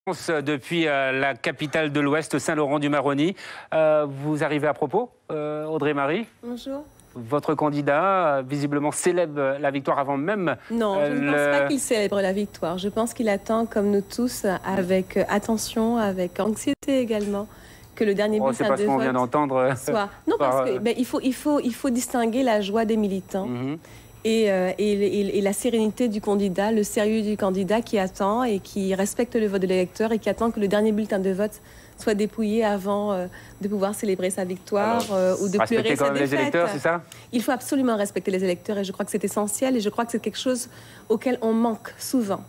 Depuis la capitale de l'Ouest, Saint-Laurent-du-Maroni. Vous arrivez à propos, Audrey-Marie? Bonjour. Votre candidat, visiblement, célèbre la victoire avant même... Non, je ne pense pas qu'il célèbre la victoire. Je pense qu'il attend, comme nous tous, avec attention, avec anxiété également, que le dernier bulletin de vote... C'est pas ce qu'on vient d'entendre. Soit... Non, parce qu'il faut distinguer la joie des militants. Et la sérénité du candidat, le sérieux du candidat qui attend et qui respecte le vote de l'électeur et qui attend que le dernier bulletin de vote soit dépouillé avant de pouvoir célébrer sa victoire ou de pleurer sa défaite. Les électeurs, c'est ça? Il faut absolument respecter les électeurs et je crois que c'est essentiel et je crois que c'est quelque chose auquel on manque souvent.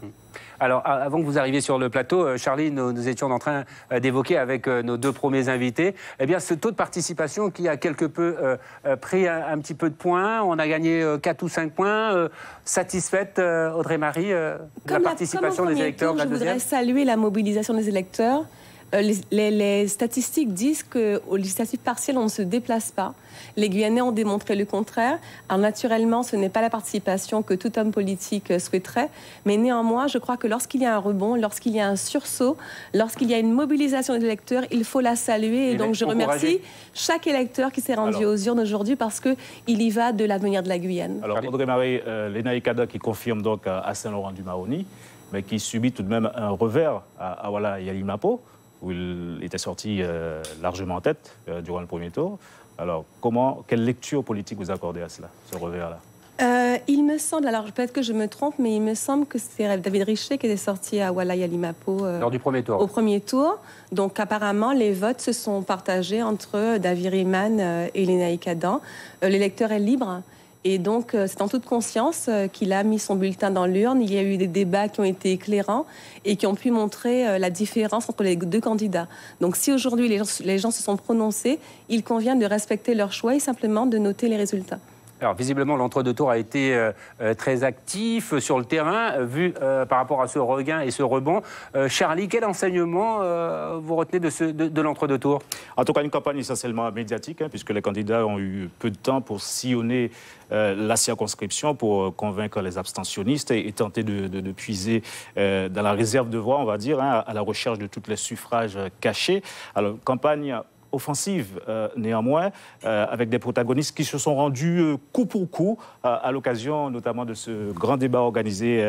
Alors, avant que vous arriviez sur le plateau, Charlie, nous étions en train d'évoquer avec nos deux premiers invités, eh bien, ce taux de participation qui a quelque peu pris un petit peu de points. On a gagné 4 ou 5 points. Satisfaite, Audrey-Marie, de la participation des électeurs de la deuxième? Je voudrais saluer la mobilisation des électeurs. Les statistiques disent qu'aux législatives partielles, on ne se déplace pas. Les Guyanais ont démontré le contraire. Alors naturellement, ce n'est pas la participation que tout homme politique souhaiterait, mais néanmoins, je crois que lorsqu'il y a un rebond, lorsqu'il y a un sursaut, lorsqu'il y a une mobilisation des électeurs, il faut la saluer. Et donc je remercie chaque électeur qui s'est rendu aux urnes aujourd'hui parce qu'il y va de l'avenir de la Guyane. Alors Audrey-Marie, Lénaï Kada qui confirme donc à Saint-Laurent-du-Maroni, mais qui subit tout de même un revers à Yalimapo, où il était sorti largement en tête durant le premier tour. Alors, quelle lecture politique vous accordez à cela, ce revers-là? Il me semble, alors peut-être que je me trompe, mais il me semble que c'est David Richet qui était sorti à Yalimapo lors du premier tour. Au premier tour. Donc apparemment, les votes se sont partagés entre David Riemann et Lénaï Kada. L'électeur est libre. Et donc, c'est en toute conscience qu'il a mis son bulletin dans l'urne. Il y a eu des débats qui ont été éclairants et qui ont pu montrer la différence entre les deux candidats. Donc, si aujourd'hui les gens se sont prononcés, il convient de respecter leur choix et simplement de noter les résultats. Alors, visiblement, l'entre-deux tours a été très actif sur le terrain, vu par rapport à ce regain et ce rebond. Charlie, quel enseignement vous retenez de l'entre-deux tours? En tout cas, une campagne essentiellement médiatique, puisque les candidats ont eu peu de temps pour sillonner la circonscription, pour convaincre les abstentionnistes et tenter de puiser dans la réserve de voix, on va dire, à la recherche de tous les suffrages cachés. Alors, campagne offensive néanmoins, avec des protagonistes qui se sont rendus coup pour coup à l'occasion notamment de ce grand débat organisé,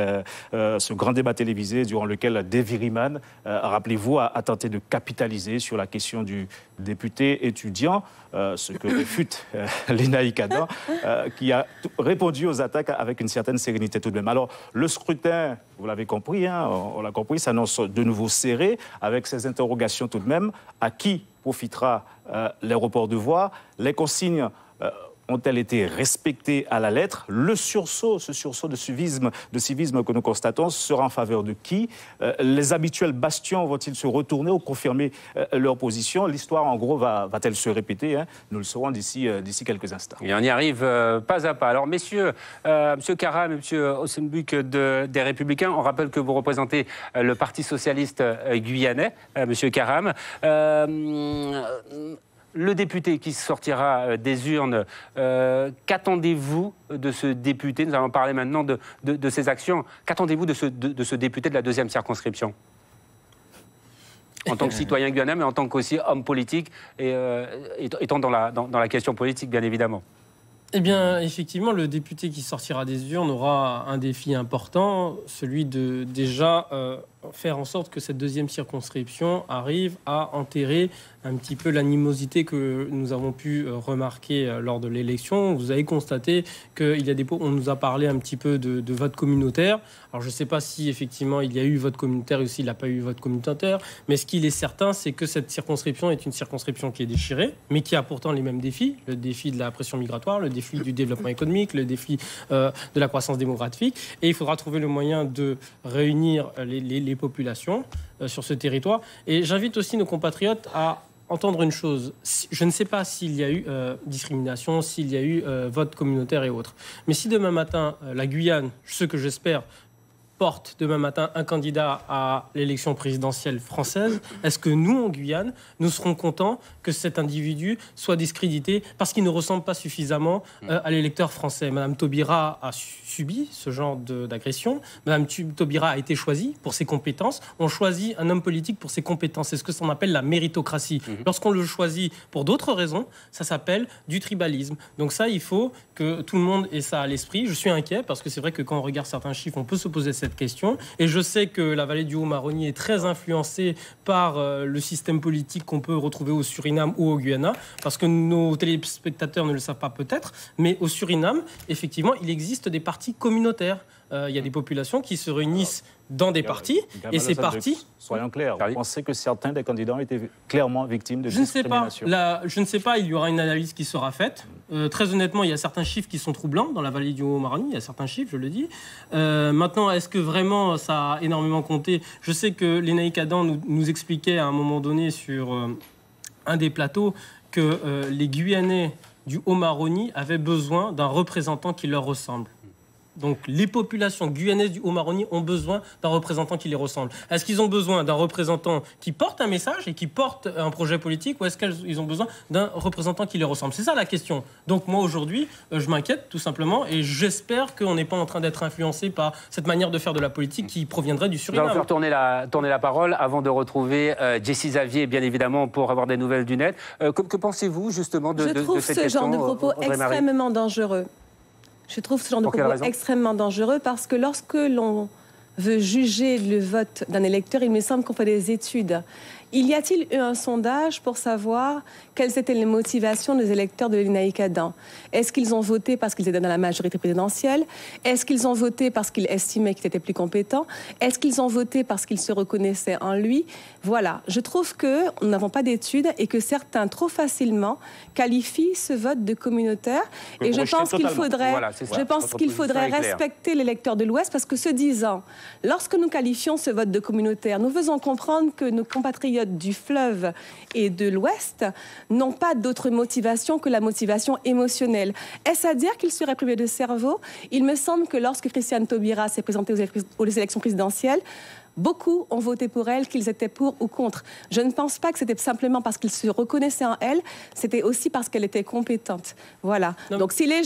ce grand débat télévisé durant lequel David Riemann, rappelez-vous, a tenté de capitaliser sur la question du député étudiant, ce que réfute Lénaï Kada, qui a répondu aux attaques avec une certaine sérénité tout de même. Alors, le scrutin, vous l'avez compris, on l'a compris, s'annonce de nouveau serré, avec ces interrogations tout de même. À qui profitera les reports de voix? Les consignes ont-elles été respectées à la lettre? Ce sursaut de civisme que nous constatons sera en faveur de qui? Les habituels bastions vont-ils se retourner ou confirmer leur position? L'histoire, en gros, va-t-elle se répéter? Nous le saurons d'ici quelques instants. Et on y arrive pas à pas. Alors, messieurs, M. Karam et M. Ossenbuck des Républicains, on rappelle que vous représentez le Parti socialiste guyanais, M. Karam. Le député qui sortira des urnes, qu'attendez-vous de ce député? Nous allons parler maintenant de ses actions. Qu'attendez-vous de ce député de la deuxième circonscription? En tant que citoyen guyanais, mais en tant qu'aussi homme politique, et étant dans la question politique, bien évidemment. Eh bien, effectivement, le député qui sortira des urnes aura un défi important, celui de déjà faire en sorte que cette deuxième circonscription arrive à enterrer un petit peu l'animosité que nous avons pu remarquer lors de l'élection. Vous avez constaté qu'il y a on nous a parlé un petit peu de vote communautaire. Alors je ne sais pas si effectivement il y a eu vote communautaire ou s'il n'a pas eu vote communautaire, mais ce qu'il est certain, c'est que cette circonscription est une circonscription qui est déchirée, mais qui a pourtant les mêmes défis. Le défi de la pression migratoire, le défi du développement économique, le défi de la croissance démographique. Et il faudra trouver le moyen de réunir les populations sur ce territoire. Et j'invite aussi nos compatriotes à entendre une chose. Je ne sais pas s'il y a eu discrimination, s'il y a eu vote communautaire et autres. Mais si demain matin, la Guyane, ce que j'espère, porte demain matin un candidat à l'élection présidentielle française, est-ce que nous, en Guyane, nous serons contents que cet individu soit discrédité parce qu'il ne ressemble pas suffisamment à l'électeur français? Madame Taubira a subi ce genre d'agression. Madame Taubira a été choisie pour ses compétences. On choisit un homme politique pour ses compétences. C'est ce que l'on appelle la méritocratie. Lorsqu'on le choisit pour d'autres raisons, ça s'appelle du tribalisme. Donc ça, il faut que tout le monde ait ça à l'esprit. Je suis inquiet parce que c'est vrai que quand on regarde certains chiffres, on peut se poser cette question. Et je sais que la vallée du Haut-Maroni est très influencée par le système politique qu'on peut retrouver au Suriname ou au Guyana, parce que nos téléspectateurs ne le savent pas peut-être, mais au Suriname, effectivement, il existe des partis communautaires. Il y a des populations qui se réunissent dans des partis, et ces partis... Soyons clairs, vous pensez que certains des candidats ont été clairement victimes de discrimination? Je ne sais pas, il y aura une analyse qui sera faite. Très honnêtement, il y a certains chiffres qui sont troublants dans la vallée du Haut-Maroni, il y a certains chiffres, je le dis. Maintenant, est-ce que vraiment ça a énormément compté? Je sais que Lénaïque Adam nous expliquait à un moment donné sur un des plateaux que les Guyanais du Haut-Maroni avaient besoin d'un représentant qui leur ressemble. Donc les populations guyanaises du Haut-Maroni ont besoin d'un représentant qui les ressemble. Est-ce qu'ils ont besoin d'un représentant qui porte un message et qui porte un projet politique, ou est-ce qu'ils ont besoin d'un représentant qui les ressemble? C'est ça la question. Donc moi aujourd'hui, je m'inquiète tout simplement, et j'espère qu'on n'est pas en train d'être influencé par cette manière de faire de la politique qui proviendrait du Suriname. On va faire tourner la parole avant de retrouver Jessie Xavier, bien évidemment, pour avoir des nouvelles du net. Que pensez-vous justement de cette question? Je trouve ce genre de propos extrêmement dangereux. Je trouve ce genre de propos extrêmement dangereux parce que lorsque l'on veut juger le vote d'un électeur, il me semble qu'on fait des études. Y a-t-il eu un sondage pour savoir quelles étaient les motivations des électeurs de Lénaïque Adam? Est-ce qu'ils ont voté parce qu'ils étaient dans la majorité présidentielle? Est-ce qu'ils ont voté parce qu'ils estimaient qu'il était plus compétent? Est-ce qu'ils ont voté parce qu'ils se reconnaissaient en lui? Voilà, je trouve que nous n'avons pas d'études et que certains, trop facilement, qualifient ce vote de communautaire. Et je pense qu'il faudrait respecter l'électeur de l'Ouest parce que, ce disant, lorsque nous qualifions ce vote de communautaire, nous faisons comprendre que nos compatriotes du fleuve et de l'Ouest n'ont pas d'autre motivation que la motivation émotionnelle. Est-ce à dire qu'ils seraient privés de cerveau? Il me semble que lorsque Christiane Taubira s'est présentée aux élections présidentielles, beaucoup ont voté pour elle, qu'ils étaient pour ou contre. Je ne pense pas que c'était simplement parce qu'ils se reconnaissaient en elle, c'était aussi parce qu'elle était compétente. Voilà. Non. Donc si les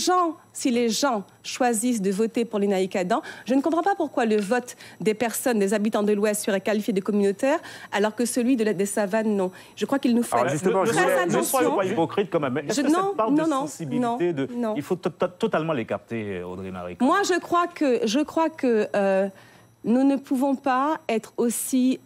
gens choisissent de voter pour Lénaïque Adam, je ne comprends pas pourquoi le vote des personnes, des habitants de l'Ouest serait qualifié de communautaire, alors que celui des savanes, non. Je crois qu'il nous faut très attention. Ne soyez pas hypocrite quand même. Est-ce que cette part de sensibilité, il faut totalement l'écarter, Audrey Marie? Moi, je crois que nous ne pouvons pas être aussi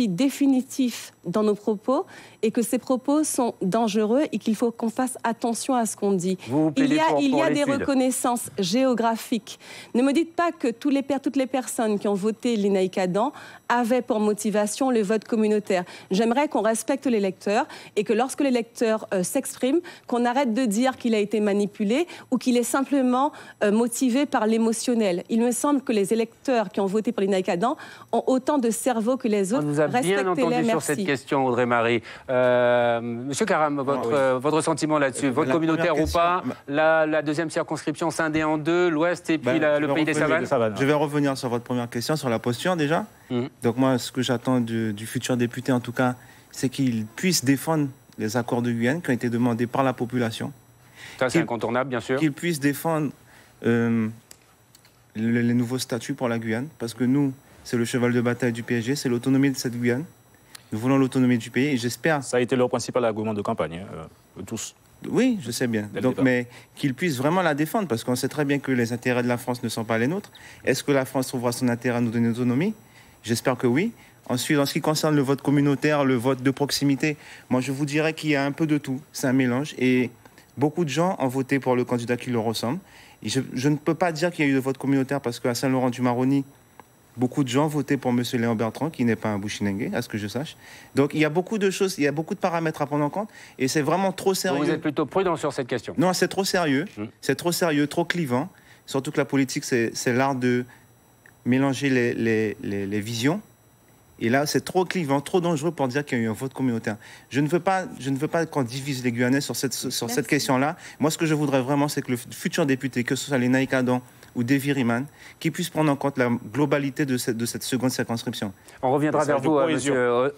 définitifs dans nos propos et que ces propos sont dangereux et qu'il faut qu'on fasse attention à ce qu'on dit. Il y a des reconnaissances géographiques. Ne me dites pas que toutes les personnes qui ont voté Lénaïque Adam avaient pour motivation le vote communautaire. J'aimerais qu'on respecte l'électeur et que lorsque l'électeur s'exprime, qu'on arrête de dire qu'il a été manipulé ou qu'il est simplement motivé par l'émotionnel. Il me semble que les électeurs qui ont voté pour Lénaïque Adam ont autant de cerveau que les autres. On nous a bien entendu sur cette question, Audrey-Marie. Monsieur Karam, votre sentiment là-dessus, vote communautaire ou pas, la deuxième circonscription scindée en deux, l'Ouest et puis le pays des savanes. Je vais revenir sur votre première question, sur la posture déjà. Donc moi, ce que j'attends du futur député, en tout cas, c'est qu'il puisse défendre les accords de Guyane qui ont été demandés par la population. Ça, c'est incontournable, bien sûr. Qu'il puisse défendre les nouveaux statuts pour la Guyane, parce que nous, c'est le cheval de bataille du PSG, c'est l'autonomie de cette Guyane. Nous voulons l'autonomie du pays et j'espère... Ça a été leur principal argument de campagne, tous. Oui, je sais bien. Donc, mais qu'ils puissent vraiment la défendre, parce qu'on sait très bien que les intérêts de la France ne sont pas les nôtres. Est-ce que la France trouvera son intérêt à nous donner l'autonomie? J'espère que oui. Ensuite, en ce qui concerne le vote communautaire, le vote de proximité, moi je vous dirais qu'il y a un peu de tout. C'est un mélange et beaucoup de gens ont voté pour le candidat qui leur ressemble. Et je ne peux pas dire qu'il y a eu de vote communautaire parce qu'à Saint-Laurent-du-Maroni, beaucoup de gens votaient pour M. Léon Bertrand, qui n'est pas un Bouchinengue, à ce que je sache. Donc il y a beaucoup de choses, il y a beaucoup de paramètres à prendre en compte, et c'est vraiment trop sérieux. Vous êtes plutôt prudent sur cette question? Non, c'est trop sérieux, c'est trop sérieux, trop clivant. Surtout que la politique, c'est l'art de mélanger les visions. Et là, c'est trop clivant, trop dangereux pour dire qu'il y a eu un vote communautaire. Je ne veux pas qu'on divise les Guyanais sur cette question-là. Moi, ce que je voudrais vraiment, c'est que le futur député, que ce soit Lénaïque Adam ou d'Evry-Riman, qui puisse prendre en compte la globalité de cette seconde circonscription. On reviendra vers vous, monsieur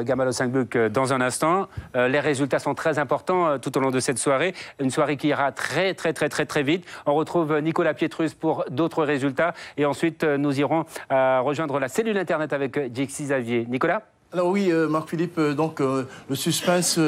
Gamal Ossengbuk, dans un instant. Les résultats sont très importants tout au long de cette soirée. Une soirée qui ira très vite. On retrouve Nicolas Pietrus pour d'autres résultats. Et ensuite, nous irons rejoindre la cellule Internet avec Jessie Xavier. Nicolas ? Alors oui, Marc-Philippe, donc le suspense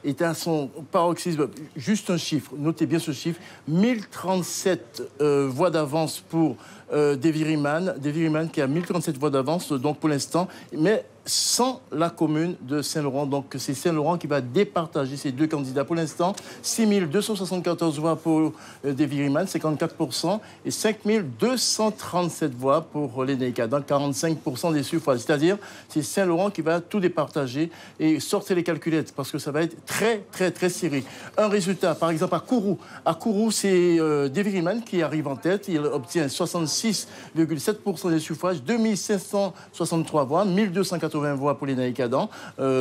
est à son paroxysme. Juste un chiffre, notez bien ce chiffre, 1037 voix d'avance pour d'Evry-Riman qui a 1037 voix d'avance, donc pour l'instant, mais sans la commune de Saint-Laurent. Donc c'est Saint-Laurent qui va départager ces deux candidats. Pour l'instant, 6274 voix pour d'Evry-Riman, 54%, et 5237 voix pour les Naïka, donc 45% des suffrages. C'est-à-dire, c'est Saint-Laurent qui va tout départager. Et sortez les calculettes, parce que ça va être très serré. Un résultat, par exemple, à Kourou. À Kourou, c'est d'Evry-Riman qui arrive en tête. Il obtient 66,7% des suffrages, 2563 voix, 1280 voix pour les Naïkadans.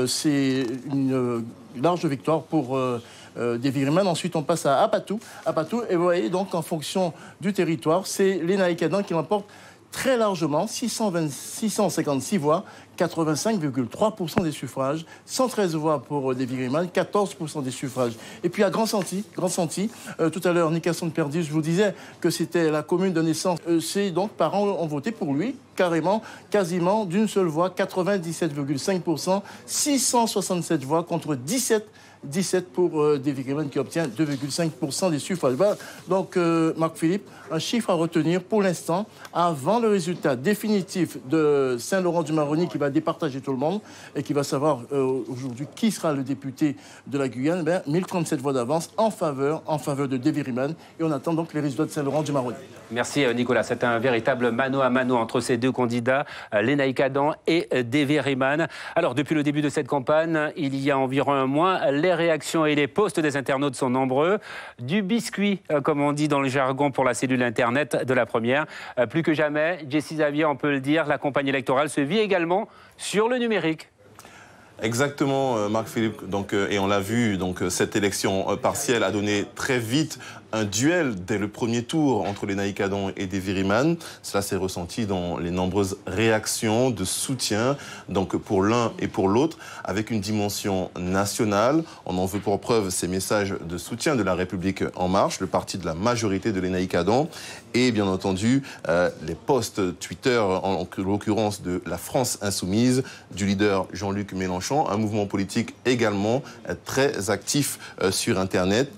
C'est une large victoire pour d'Evry-Riman. Ensuite, on passe à Apatou. Et vous voyez, donc, en fonction du territoire, c'est les Naïkadans qui l'emportent très largement, 656 voix, 85,3% des suffrages, 113 voix pour d'Evry-Riman, 14% des suffrages. Et puis à Grand Santi, tout à l'heure, Nicasson de Perdis, je vous disais que c'était la commune de naissance. C'est donc parents ont voté pour lui, quasiment d'une seule voix, 97,5%, 667 voix contre 17 pour d'Evry-Riman qui obtient 2,5% des suffrages. Voilà. Donc, Marc-Philippe, un chiffre à retenir pour l'instant, avant le résultat définitif de Saint-Laurent-du-Maroni qui va départager tout le monde et qui va savoir aujourd'hui qui sera le député de la Guyane, 1037 voix d'avance en faveur de d'Evry-Riman. Et on attend donc les résultats de Saint-Laurent-du-Maroni. Merci Nicolas. C'est un véritable mano à mano entre ces deux candidats, les Naïkadans et d'Evry-Riman. Alors, depuis le début de cette campagne, il y a environ un mois, les réactions et les posts des internautes sont nombreux. Du biscuit, comme on dit dans le jargon pour la cellule Internet de la première. Plus que jamais, Jessie Xavier, on peut le dire, la campagne électorale se vit également sur le numérique. Exactement, Marc-Philippe. Donc, et on l'a vu, donc, cette élection partielle a donné très vite un duel dès le premier tour entre les Naïkadans et d'Evry-Riman. Cela s'est ressenti dans les nombreuses réactions de soutien donc pour l'un et pour l'autre, avec une dimension nationale. On en veut pour preuve ces messages de soutien de La République En Marche, le parti de la majorité de les Naïkadans, et bien entendu les posts Twitter, en l'occurrence de la France Insoumise, du leader Jean-Luc Mélenchon, un mouvement politique également très actif sur Internet.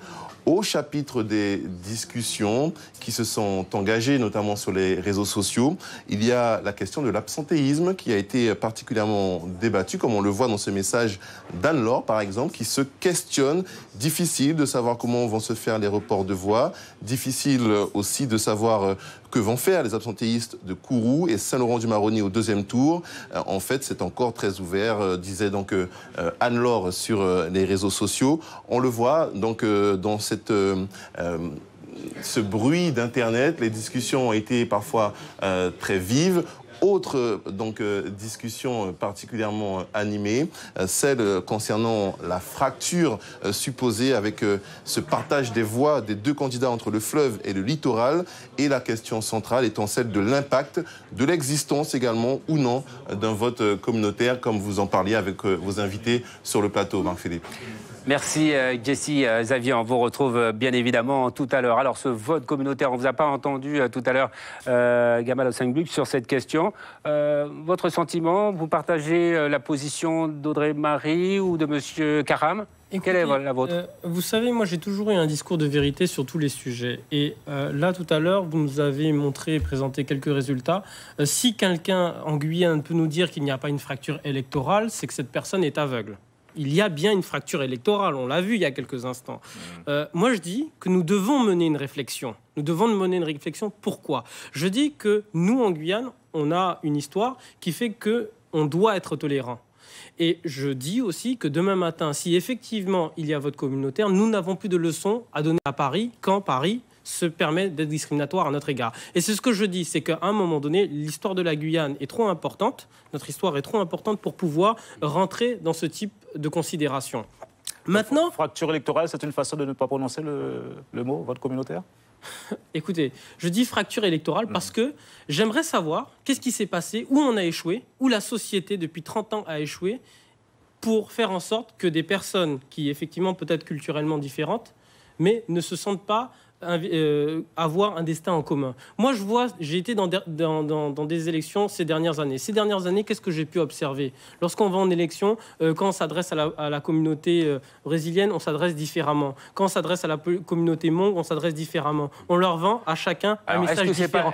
Au chapitre des discussions qui se sont engagées, notamment sur les réseaux sociaux, il y a la question de l'absentéisme qui a été particulièrement débattue, comme on le voit dans ce message d'Anne-Laure, par exemple, qui se questionne. Difficile de savoir comment vont se faire les reports de voix, difficile aussi de savoir que vont faire les absentéistes de Kourou et Saint-Laurent-du-Maroni au deuxième tour. En fait, c'est encore très ouvert, disait donc Anne-Laure sur les réseaux sociaux. On le voit donc dans ce bruit d'Internet. Les discussions ont été parfois très vives. Autre discussion particulièrement animée, celle concernant la fracture supposée avec ce partage des voix des deux candidats entre le fleuve et le littoral, et la question centrale étant celle de l'impact, de l'existence également ou non d'un vote communautaire, comme vous en parliez avec vos invités sur le plateau, Marc-Philippe. Merci Jessie Xavier, on vous retrouve bien évidemment tout à l'heure. Alors ce vote communautaire, on ne vous a pas entendu tout à l'heure Gamal Ossengbuk sur cette question. Votre sentiment, vous partagez la position d'Audrey Marie ou de M. Karam ? Quelle est la vôtre ? Vous savez, moi j'ai toujours eu un discours de vérité sur tous les sujets. Et là tout à l'heure, vous nous avez montré et présenté quelques résultats. Si quelqu'un en Guyane peut nous dire qu'il n'y a pas une fracture électorale, c'est que cette personne est aveugle. Il y a bien une fracture électorale, on l'a vu il y a quelques instants. Moi, je dis que nous devons mener une réflexion. Nous devons mener une réflexion. Pourquoi ? Je dis que nous, en Guyane, on a une histoire qui fait qu'on doit être tolérant. Et je dis aussi que demain matin, si effectivement il y a vote communautaire, nous n'avons plus de leçons à donner à Paris quand Paris se permet d'être discriminatoire à notre égard. Et c'est ce que je dis, c'est qu'à un moment donné, l'histoire de la Guyane est trop importante, notre histoire est trop importante pour pouvoir rentrer dans ce type de considération. Maintenant... Fracture électorale, c'est une façon de ne pas prononcer le mot vote communautaire ? Écoutez, je dis fracture électorale parce que j'aimerais savoir qu'est-ce qui s'est passé, où on a échoué, où la société depuis 30 ans a échoué pour faire en sorte que des personnes qui, effectivement, peut-être culturellement différentes, mais ne se sentent pas avoir un destin en commun. Moi, j'ai été dans des élections ces dernières années. Ces dernières années, qu'est-ce que j'ai pu observer? Lorsqu'on va en élection, quand on s'adresse à la communauté brésilienne, on s'adresse différemment. Quand on s'adresse à la communauté Hmong, on s'adresse différemment. On leur vend à chacun un message différent.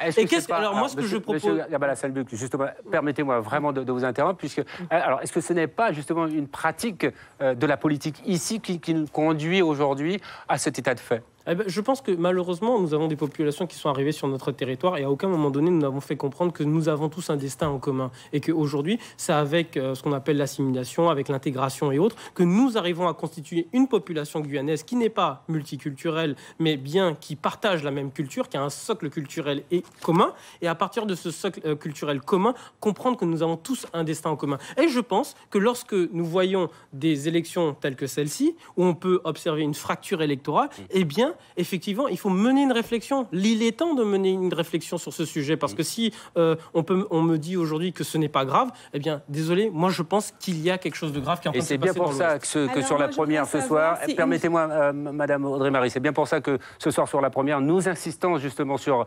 Alors, moi, ce que je propose... Monsieur Gambale Senbuk, justement, permettez-moi vraiment de vous interrompre, puisque... Alors, est-ce que ce n'est pas justement une pratique de la politique ici qui nous conduit aujourd'hui à cet état de fait? Je pense que malheureusement, nous avons des populations qui sont arrivées sur notre territoire et à aucun moment donné, nous n'avons fait comprendre que nous avons tous un destin en commun. Et qu'aujourd'hui, c'est avec ce qu'on appelle l'assimilation, avec l'intégration et autres, que nous arrivons à constituer une population guyanaise qui n'est pas multiculturelle, mais bien qui partage la même culture, qui a un socle culturel et commun. Et à partir de ce socle culturel commun, comprendre que nous avons tous un destin en commun. Et je pense que lorsque nous voyons des élections telles que celle-ci, où on peut observer une fracture électorale, eh bien, effectivement, il faut mener une réflexion. Il est temps de mener une réflexion sur ce sujet, parce que si on me dit aujourd'hui que ce n'est pas grave, eh bien, désolé, moi je pense qu'il y a quelque chose de grave qui est en train de se passer. Et c'est bien pour ça que sur la première ce soir, permettez-moi, Madame Audrey-Marie, c'est bien pour ça que ce soir sur la première, nous insistons justement sur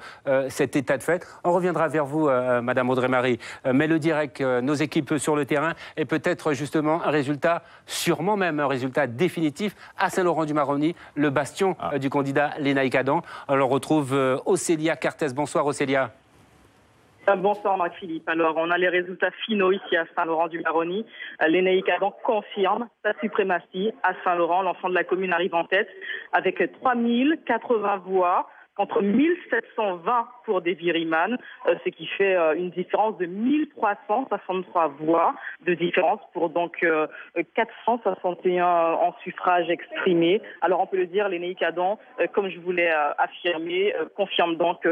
cet état de fait. On reviendra vers vous, Madame Audrey-Marie, mais le direct, nos équipes sur le terrain, et peut-être justement un résultat, sûrement même un résultat définitif à Saint-Laurent-du-Maroni, le bastion du candidat Lénaïque Adam. Alors on retrouve Océlia Cartès. Bonsoir Océlia. Bonsoir Marc-Philippe. Alors on a les résultats finaux ici à Saint-Laurent-du-Maroni. Lénaïque Adam confirme sa suprématie à Saint-Laurent. L'enfant de la commune arrive en tête avec 3080 voix contre 1720 pour Deviriman, ce qui fait une différence de 1363 voix de différence pour donc 461 en suffrage exprimé. Alors on peut le dire, Lénaïque Adam, comme je voulais affirmer, confirme donc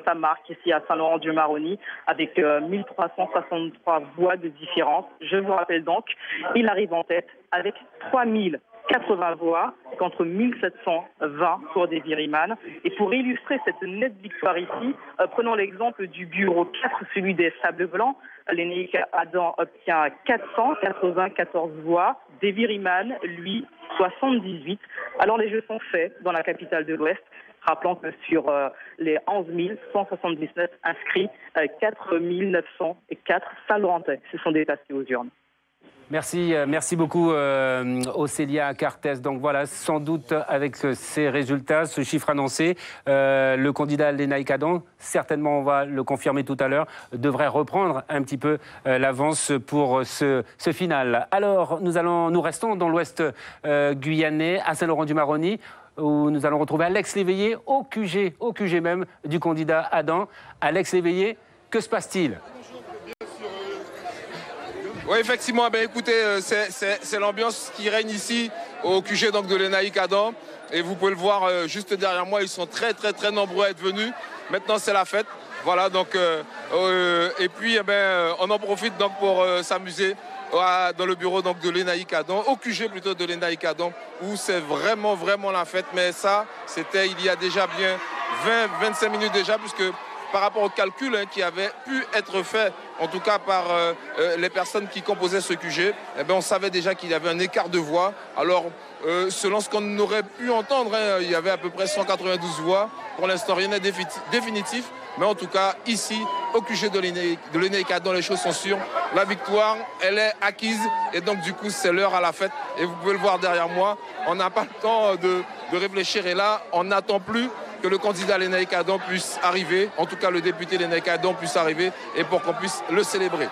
sa marque ici à Saint-Laurent-du-Maroni avec 1363 voix de différence. Je vous rappelle donc, il arrive en tête avec 3080 voix contre 1720 pour Deviriman. Et pour illustrer cette nette victoire ici, prenons l'exemple du bureau 4, celui des Sables Blancs. Lénaïque Adam obtient 494 voix, Deviriman, lui, 78. Alors les jeux sont faits dans la capitale de l'Ouest. Rappelons que sur les 11 179 inscrits, 4 904 Saint-Laurentais se sont déplacés aux urnes. Merci beaucoup Océlia Cartès. Donc voilà, sans doute avec ces résultats, ce chiffre annoncé, le candidat Lénaïque Adam, certainement on va le confirmer tout à l'heure, devrait reprendre un petit peu l'avance pour ce final. Alors nous restons dans l'ouest guyanais, à Saint-Laurent-du-Maroni, où nous allons retrouver Alex Léveillé au QG même du candidat Adam. Alex Léveillé, que se passe-t-il ? Oui, effectivement, écoutez, c'est l'ambiance qui règne ici au QG donc, de Lénaïque Adam. Et vous pouvez le voir juste derrière moi, ils sont très nombreux à être venus. Maintenant, c'est la fête. Voilà, donc, et puis, on en profite donc pour s'amuser dans le bureau donc, de Lénaïque Adam, au QG plutôt de Lénaïque Adam, où c'est vraiment la fête. Mais ça, c'était il y a déjà bien 20-25 minutes déjà, puisque par rapport au calcul qui avait pu être fait, en tout cas par les personnes qui composaient ce QG, on savait déjà qu'il y avait un écart de voix. Alors, selon ce qu'on aurait pu entendre, il y avait à peu près 192 voix. Pour l'instant, rien n'est définitif. Mais en tout cas, ici, au QG de Lénaïque Adam, les choses sont sûres. La victoire, elle est acquise. Et donc, du coup, c'est l'heure à la fête. Et vous pouvez le voir derrière moi. On n'a pas le temps de réfléchir. Et là, on n'attend plus que le candidat Lénaïque Adam puisse arriver, en tout cas le député Lénaïque Adam puisse arriver, et pour qu'on puisse le célébrer.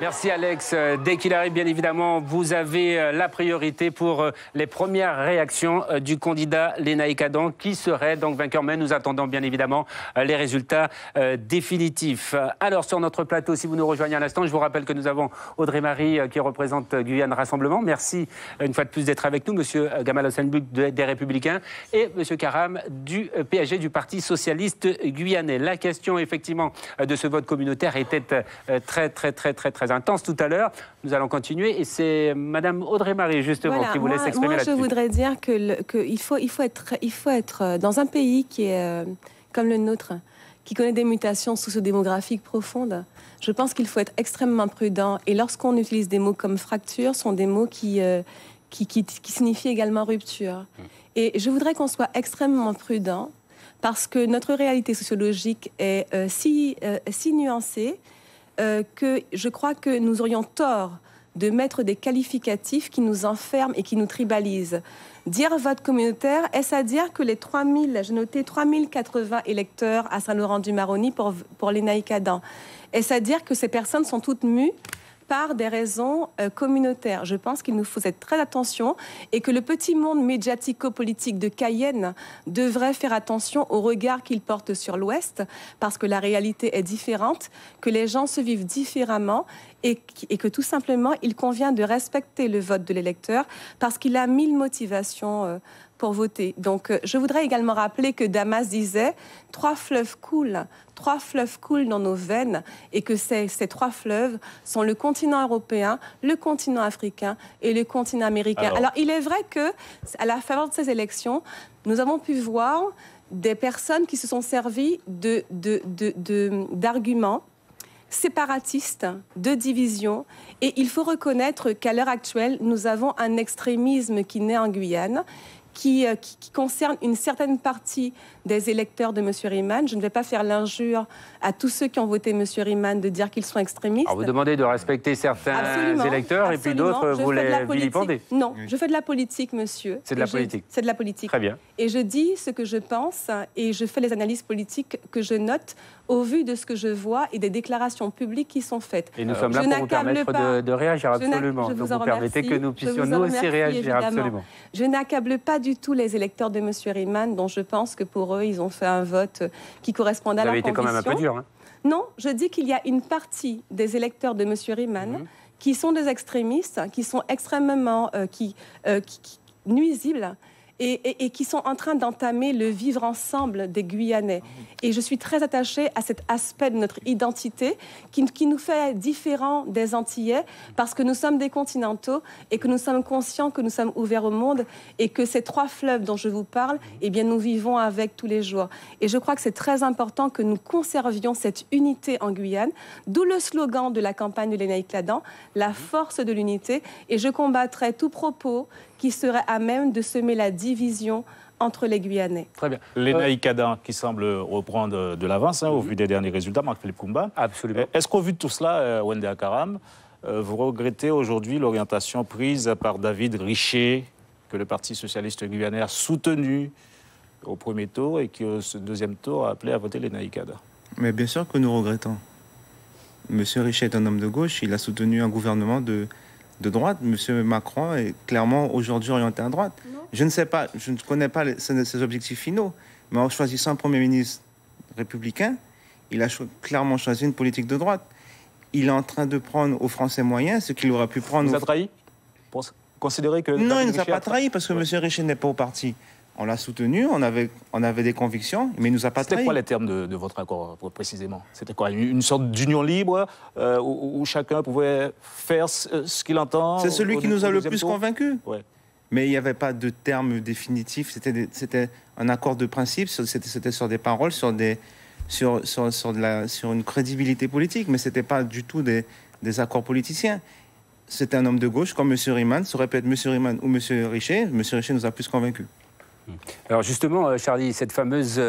Merci Alex. Dès qu'il arrive, bien évidemment, vous avez la priorité pour les premières réactions du candidat Lénaïque Adam, qui serait donc vainqueur. Mais nous attendons bien évidemment les résultats définitifs. Alors sur notre plateau, si vous nous rejoignez à l'instant, je vous rappelle que nous avons Audrey-Marie qui représente Guyane Rassemblement. Merci une fois de plus d'être avec nous, Monsieur Gambale Senbuk des Républicains et Monsieur Karam du PSG, du Parti Socialiste Guyanais. La question effectivement de ce vote communautaire était très intense tout à l'heure. Nous allons continuer et c'est Madame Audrey-Marie justement qui voulait s'exprimer là-dessus. Moi, je voudrais dire qu'il faut être dans un pays qui est comme le nôtre, qui connaît des mutations sociodémographiques profondes. Je pense qu'il faut être extrêmement prudent. Et lorsqu'on utilise des mots comme fracture, sont des mots qui signifient également rupture. Et je voudrais qu'on soit extrêmement prudent parce que notre réalité sociologique est si nuancée que je crois que nous aurions tort de mettre des qualificatifs qui nous enferment et qui nous tribalisent. Dire vote communautaire, est-ce à dire que les 3080 électeurs à Saint-Laurent-du-Maroni pour les Naïcs-Adam, est-ce à dire que ces personnes sont toutes mues par des raisons communautaires? Je pense qu'il nous faut faire très attention et que le petit monde médiatico-politique de Cayenne devrait faire attention au regard qu'il porte sur l'Ouest, parce que la réalité est différente, que les gens se vivent différemment et que tout simplement, il convient de respecter le vote de l'électeur parce qu'il a 1000 motivations pour voter. Donc, je voudrais également rappeler que Damas disait « 3 fleuves coulent dans nos veines » et que ces 3 fleuves sont le continent européen, le continent africain et le continent américain. Alors il est vrai que, à la faveur de ces élections, nous avons pu voir des personnes qui se sont servies d'arguments séparatistes, de division. Et il faut reconnaître qu'à l'heure actuelle, nous avons un extrémisme qui naît en Guyane, qui concerne une certaine partie des électeurs de M. Riemann. Je ne vais pas faire l'injure à tous ceux qui ont voté M. Riemann de dire qu'ils sont extrémistes. Alors vous demandez de respecter certains électeurs et puis d'autres, vous les vilipendez. Non, je fais de la politique, monsieur. C'est de la politique. C'est de la politique. Très bien. Et je dis ce que je pense et je fais les analyses politiques que je note au vu de ce que je vois et des déclarations publiques qui sont faites. Et nous sommes là pour vous permettre de réagir, absolument. Donc vous permettez que nous puissions nous aussi réagir, absolument. Je n'accable pas du tout les électeurs de M. Riemann, dont je pense que pour eux, ils ont fait un vote qui correspondait à leurs convictions. Vous avez été quand même un peu dur, hein. Non, je dis qu'il y a une partie des électeurs de M. Riemann qui sont des extrémistes, qui sont extrêmement nuisibles et qui sont en train d'entamer le vivre ensemble des Guyanais. Et je suis très attachée à cet aspect de notre identité qui nous fait différents des Antillais parce que nous sommes des continentaux et que nous sommes conscients que nous sommes ouverts au monde et que ces 3 fleuves dont je vous parle, eh bien, nous vivons avec tous les jours. Et je crois que c'est très important que nous conservions cette unité en Guyane, d'où le slogan de la campagne de l'Énaïque-Ladan, la force de l'unité. Et je combattrai tout propos qui serait à même de semer la division entre les Guyanais. Très bien. Les Naïcs-Adam qui semblent reprendre de l'avance au vu des derniers résultats, Marc-Philippe Koumba. Absolument. Est-ce qu'au vu de tout cela, Wende Akaram, vous regrettez aujourd'hui l'orientation prise par David Richer, que le Parti socialiste guyanais a soutenu au premier tour et qui, au deuxième tour, a appelé à voter les Naïcs-Adam? Mais bien sûr que nous regrettons. Monsieur Richer est un homme de gauche, il a soutenu un gouvernement de droite. Monsieur Macron est clairement aujourd'hui orienté à droite. Non. Je ne sais pas, je ne connais pas ses objectifs finaux, mais en choisissant un Premier ministre républicain, il a clairement choisi une politique de droite. Il est en train de prendre aux Français moyens ce qu'il aurait pu prendre... Vous a trahi pour considérer que... Non, il ne nous a pas trahi parce que monsieur Richer n'est pas au parti. On l'a soutenu, on avait des convictions, mais il ne nous a pas trahi. C'était quoi les termes de votre accord, précisément? C'était quoi? Une sorte d'union libre où chacun pouvait faire ce qu'il entend? C'est celui qui nous a le plus convaincus. Ouais. Mais il n'y avait pas de termes définitifs. C'était un accord de principe, c'était sur des paroles, sur une crédibilité politique, mais ce n'était pas du tout des accords politiciens. C'était un homme de gauche comme M. Riemann. Ça aurait pu être M. Riemann ou M. Richer. M. Richer nous a plus convaincus. Alors justement, Charlie, cette fameuse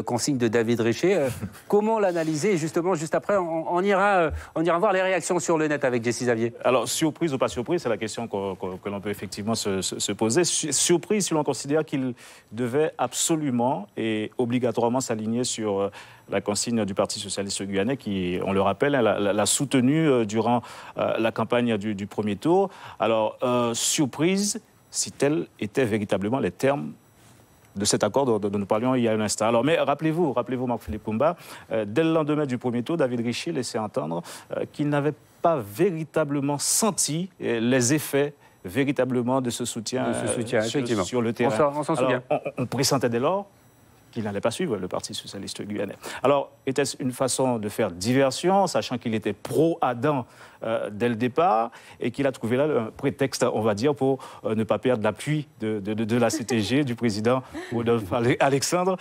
consigne de David Richer, comment l'analyser? Justement, juste après, on ira voir les réactions sur le net avec Jessie Xavier. Alors, surprise ou pas surprise, c'est la question que l'on peut effectivement se poser. Surprise si l'on considère qu'il devait absolument et obligatoirement s'aligner sur la consigne du Parti socialiste guyanais qui, on le rappelle, l'a soutenu durant la campagne du premier tour. Alors, surprise si tels étaient véritablement les termes de cet accord dont nous parlions il y a un instant. Alors, mais rappelez-vous, Marc-Philippe Koumba, dès le lendemain du premier tour, David Richer laissait entendre qu'il n'avait pas véritablement senti les effets véritablement de ce soutien, effectivement. sur le terrain. On s'en souvient. On pressentait dès lors qu'il n'allait pas suivre le Parti socialiste guyanais. Alors, était-ce une façon de faire diversion, sachant qu'il était pro-Adam dès le départ et qu'il a trouvé là un prétexte, on va dire, pour ne pas perdre l'appui de la CTG, du président Rodolphe Alexandre,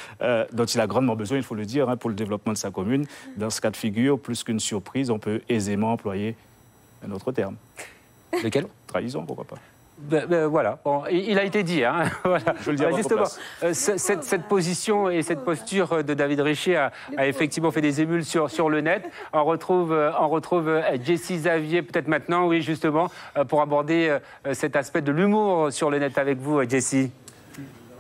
dont il a grandement besoin, il faut le dire, pour le développement de sa commune. Dans ce cas de figure, plus qu'une surprise, on peut aisément employer un autre terme. Lequel? Trahison, pourquoi pas. Voilà, bon, il a été dit. Hein. Voilà. Je le dis à votre justement, place. cette position et cette posture de David Richer a effectivement fait des émules sur le net. On retrouve Jessie Xavier, peut-être maintenant, oui, justement, pour aborder cet aspect de l'humour sur le net avec vous, Jessie.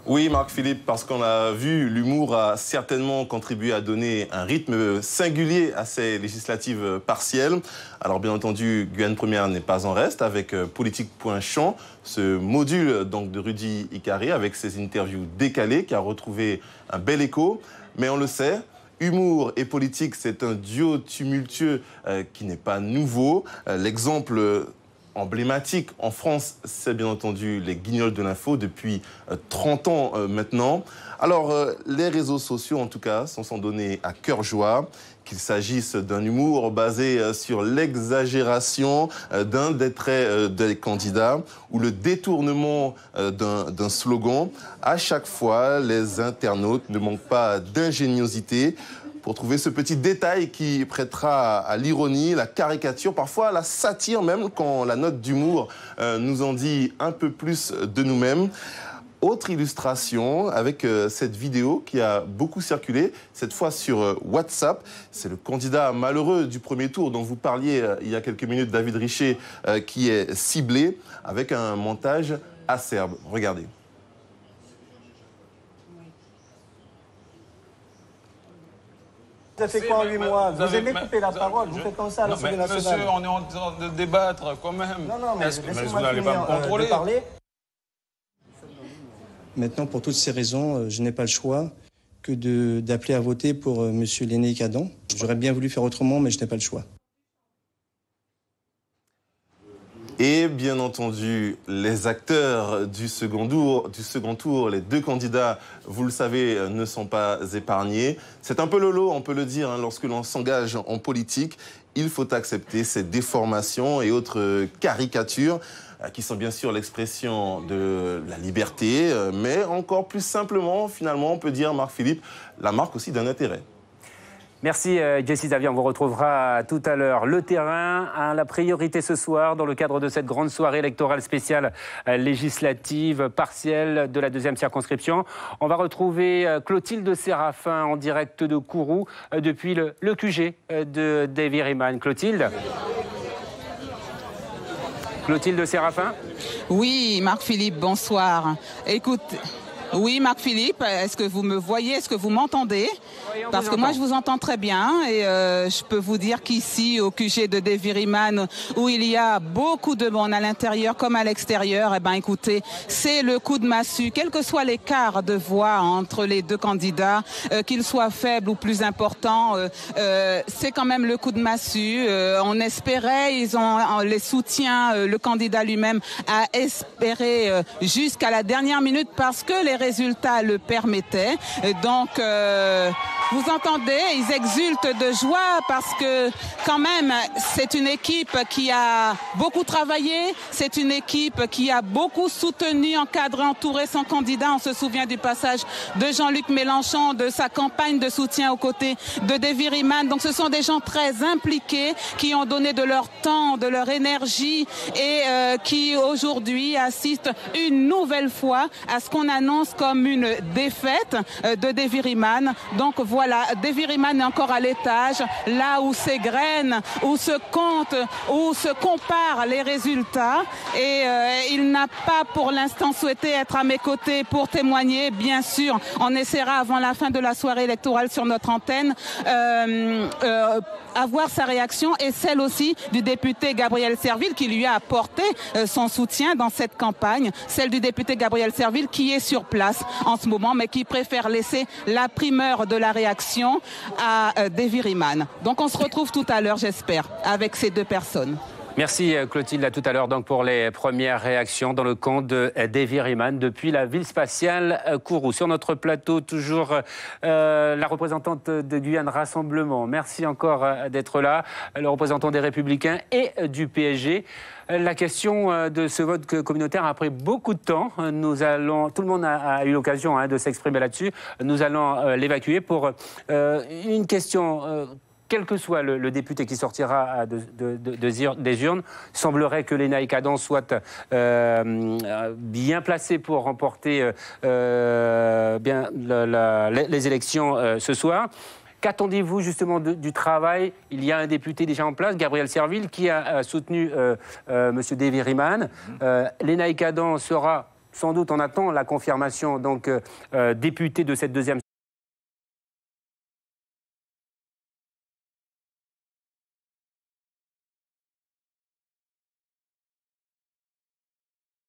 Oui, Marc-Philippe, parce qu'on a vu, l'humour a certainement contribué à donner un rythme singulier à ces législatives partielles. Alors bien entendu, Guyane Première n'est pas en reste avec Politique.champ, ce module donc de Rudy Icaré avec ses interviews décalées qui a retrouvé un bel écho. Mais on le sait, humour et politique, c'est un duo tumultueux qui n'est pas nouveau. L'exemple emblématique en France, c'est bien entendu les Guignols de l'info depuis 30 ans maintenant. Alors, les réseaux sociaux, en tout cas, sont donnés à cœur joie, qu'il s'agisse d'un humour basé sur l'exagération d'un des traits des candidats ou le détournement d'un slogan. À chaque fois, les internautes ne manquent pas d'ingéniosité pour trouver ce petit détail qui prêtera à l'ironie, la caricature, parfois à la satire même, quand la note d'humour nous en dit un peu plus de nous-mêmes. Autre illustration avec cette vidéo qui a beaucoup circulé, cette fois sur WhatsApp. C'est le candidat malheureux du premier tour dont vous parliez il y a quelques minutes, David Richer, qui est ciblé avec un montage acerbe. Regardez. Vous avez fait quoi en 8 mois? Vous aimez couper la parole, vous faites comme ça à l'Assemblée nationale. Monsieur, on est en train de débattre quand même. Non, mais vous n'allez pas me contrôler. Maintenant, pour toutes ces raisons, je n'ai pas le choix que d'appeler à voter pour M. Lénaïque Adam. J'aurais bien voulu faire autrement, mais je n'ai pas le choix. Et bien entendu, les acteurs du second tour, les deux candidats, vous le savez, ne sont pas épargnés. C'est un peu le lot, on peut le dire, hein, lorsque l'on s'engage en politique. Il faut accepter ces déformations et autres caricatures qui sont bien sûr l'expression de la liberté, mais encore plus simplement, finalement, on peut dire, Marc-Philippe, la marque aussi d'un intérêt. Merci Jessie Xavier, on vous retrouvera tout à l'heure. Le terrain a la priorité ce soir dans le cadre de cette grande soirée électorale spéciale législative partielle de la deuxième circonscription. On va retrouver Clotilde Séraphin en direct de Kourou depuis le QG de Davy Riemann. Clotilde Séraphin? Oui, Marc-Philippe, bonsoir. Écoute... Oui, Marc-Philippe, est-ce que vous me voyez, est-ce que vous m'entendez? Parce que moi, je vous entends très bien et je peux vous dire qu'ici, au QG de Davy Riemann, où il y a beaucoup de monde à l'intérieur comme à l'extérieur, eh ben, écoutez, c'est le coup de massue, quel que soit l'écart de voix entre les deux candidats, qu'il soit faible ou plus important, c'est quand même le coup de massue. On espérait, ils ont les soutiens, le candidat lui-même a espéré jusqu'à la dernière minute parce que les résultats le permettaient. Donc, vous entendez, ils exultent de joie parce que quand même, c'est une équipe qui a beaucoup travaillé, c'est une équipe qui a beaucoup soutenu, encadré, entouré son candidat. On se souvient du passage de Jean-Luc Mélenchon, de sa campagne de soutien aux côtés de Davy Riemann. Donc, ce sont des gens très impliqués qui ont donné de leur temps, de leur énergie et qui aujourd'hui assistent une nouvelle fois à ce qu'on annonce comme une défaite de Davy Riemann. Donc voilà, Davy Riemann est encore à l'étage, là où s'égrènent, où se comptent, où se comparent les résultats. Et il n'a pas pour l'instant souhaité être à mes côtés pour témoigner. Bien sûr, on essaiera avant la fin de la soirée électorale sur notre antenne avoir sa réaction et celle aussi du député Gabriel Serville qui lui a apporté son soutien dans cette campagne. Celle du député Gabriel Serville qui est sur place en ce moment mais qui préfère laisser la primeur de la réaction à Davy Riemann. Donc on se retrouve tout à l'heure, j'espère, avec ces deux personnes. Merci Clotilde, à tout à l'heure donc pour les premières réactions dans le camp de Davy Riemann depuis la ville spatiale Kourou. Sur notre plateau, toujours la représentante de Guyane Rassemblement. Merci encore d'être là, le représentant des Républicains et du PSG. La question de ce vote communautaire a pris beaucoup de temps. Tout le monde a eu l'occasion de s'exprimer là-dessus. Nous allons l'évacuer pour une question. Quel que soit le député qui sortira des urnes, semblerait que Lénaïque Adam soit bien placé pour remporter les élections ce soir. Qu'attendez-vous justement du travail? Il y a un député déjà en place, Gabriel Serville, qui a soutenu M. Davy Riemann. Lénaïque Adam sera, sans doute, on attend la confirmation, donc député de cette deuxième